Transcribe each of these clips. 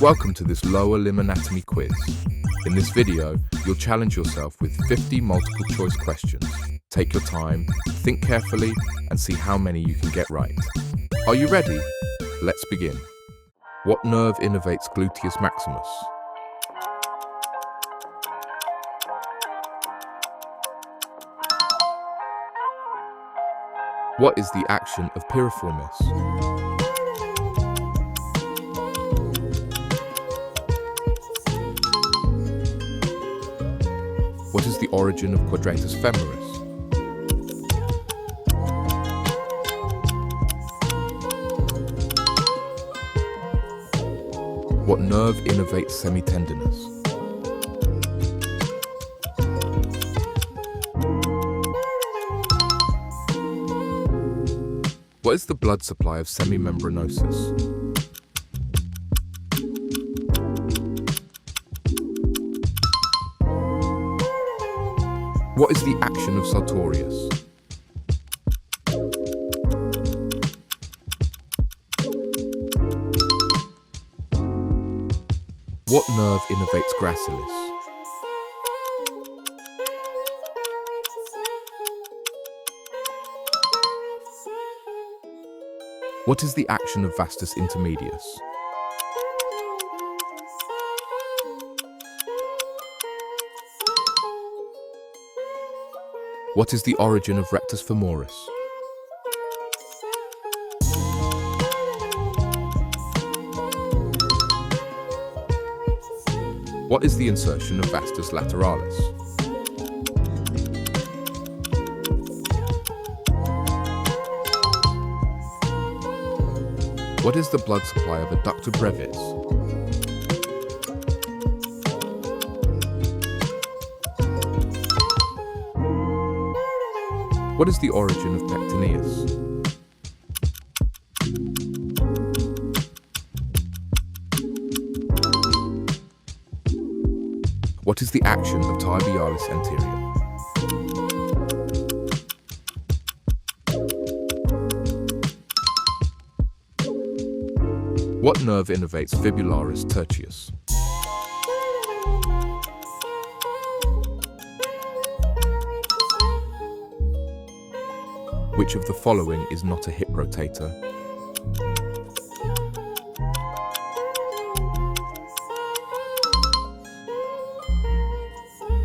Welcome to this lower limb anatomy quiz. In this video, you'll challenge yourself with 50 multiple choice questions. Take your time, think carefully, and see how many you can get right. Are you ready? Let's begin. What nerve innervates gluteus maximus? What is the action of piriformis? What is the origin of quadratus femoris? What nerve innervates semitendinous? What is the blood supply of semimembranosus? What is the action of sartorius? What nerve innervates gracilis? What is the action of vastus intermedius? What is the origin of rectus femoris? What is the insertion of vastus lateralis? What is the blood supply of adductor brevis? What is the origin of pectineus? What is the action of tibialis anterior? What nerve innervates fibularis tertius? Which of the following is not a hip rotator?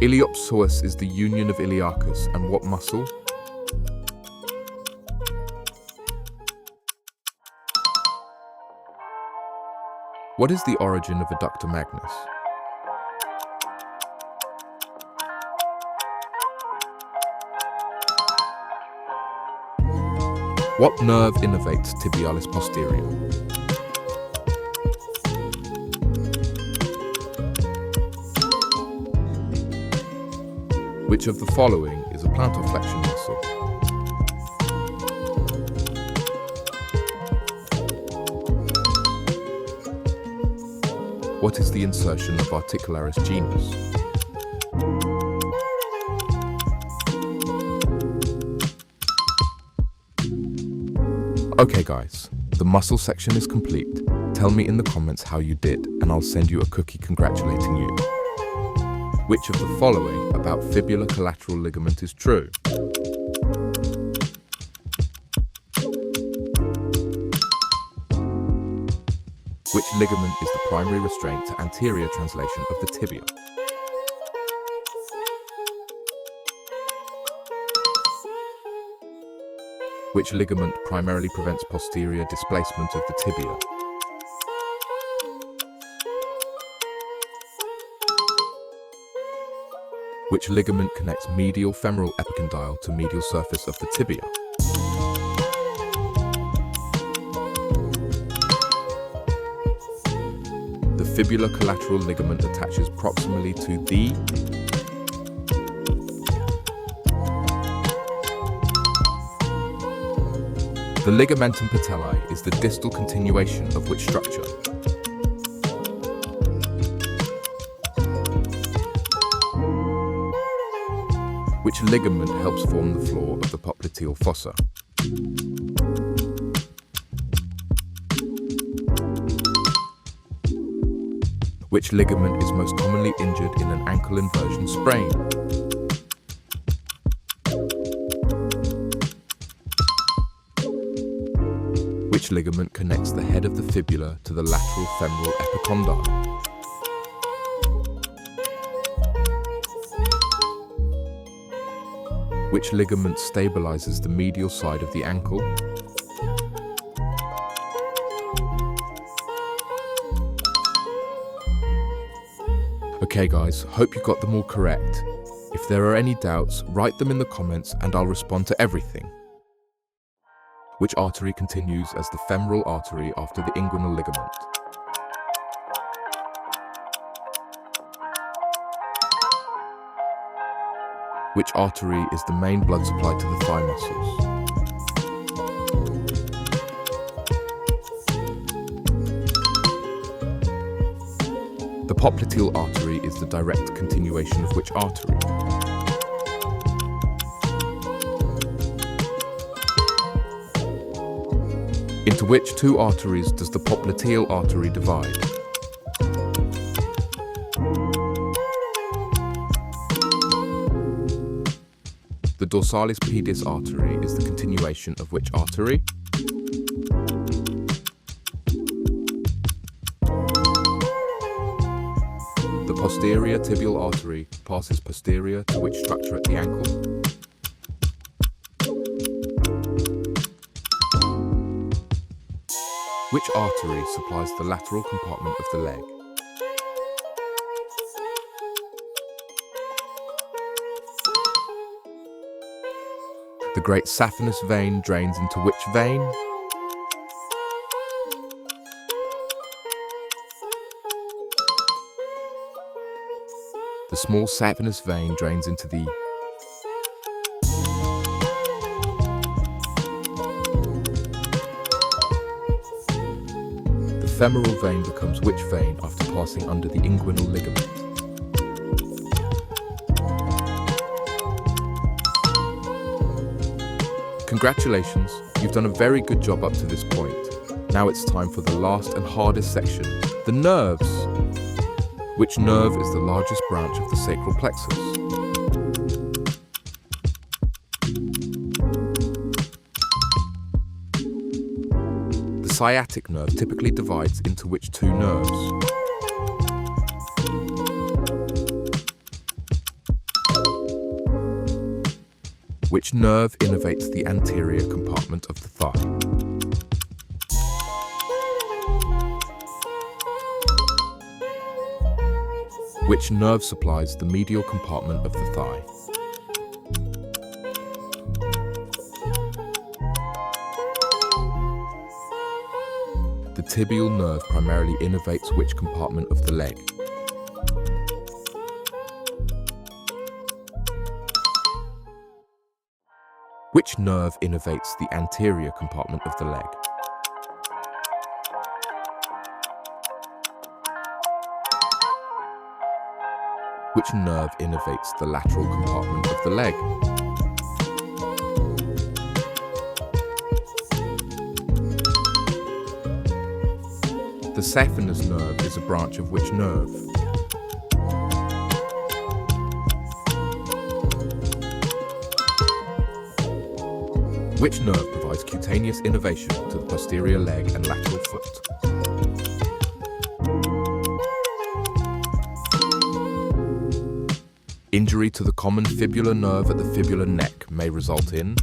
Iliopsoas is the union of iliacus and what muscle? What is the origin of adductor magnus? What nerve innervates tibialis posterior? Which of the following is a plantar flexion muscle? What is the insertion of articularis genus? Okay guys, the muscle section is complete. Tell me in the comments how you did and I'll send you a cookie congratulating you. Which of the following about fibular collateral ligament is true? Which ligament is the primary restraint to anterior translation of the tibia? Which ligament primarily prevents posterior displacement of the tibia? Which ligament connects medial femoral epicondyle to medial surface of the tibia? The fibular collateral ligament attaches proximally to the ligamentum patellae is the distal continuation of which structure? Which ligament helps form the floor of the popliteal fossa? Which ligament is most commonly injured in an ankle inversion sprain? Which ligament connects the head of the fibula to the lateral femoral epicondyle? Which ligament stabilizes the medial side of the ankle? Okay guys, hope you got them all correct. If there are any doubts, write them in the comments and I'll respond to everything. Which artery continues as the femoral artery after the inguinal ligament? Which artery is the main blood supply to the thigh muscles? The popliteal artery is the direct continuation of which artery? Into which two arteries does the popliteal artery divide? The dorsalis pedis artery is the continuation of which artery? The posterior tibial artery passes posterior to which structure at the ankle? Which artery supplies the lateral compartment of the leg? The great saphenous vein drains into which vein? The small saphenous vein drains into the... The femoral vein becomes which vein after passing under the inguinal ligament? Congratulations, you've done a very good job up to this point. Now it's time for the last and hardest section, the nerves. Which nerve is the largest branch of the sacral plexus? The sciatic nerve typically divides into which two nerves? Which nerve innervates the anterior compartment of the thigh? Which nerve supplies the medial compartment of the thigh? The tibial nerve primarily innervates which compartment of the leg? Which nerve innervates the anterior compartment of the leg? Which nerve innervates the lateral compartment of the leg? The saphenous nerve is a branch of which nerve? Which nerve provides cutaneous innervation to the posterior leg and lateral foot? Injury to the common fibular nerve at the fibular neck may result in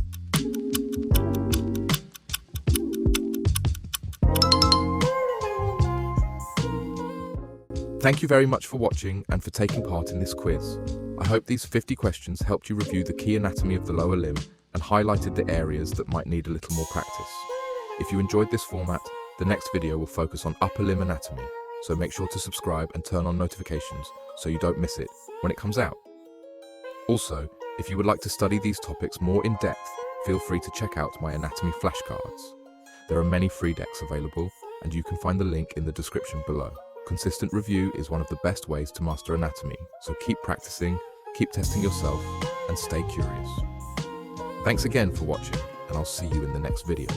Thank you very much for watching and for taking part in this quiz. I hope these 50 questions helped you review the key anatomy of the lower limb and highlighted the areas that might need a little more practice. If you enjoyed this format, the next video will focus on upper limb anatomy, so make sure to subscribe and turn on notifications so you don't miss it when it comes out. Also, if you would like to study these topics more in depth, feel free to check out my anatomy flashcards. There are many free decks available, and you can find the link in the description below. Consistent review is one of the best ways to master anatomy, so keep practicing, keep testing yourself, and stay curious. Thanks again for watching, and I'll see you in the next video.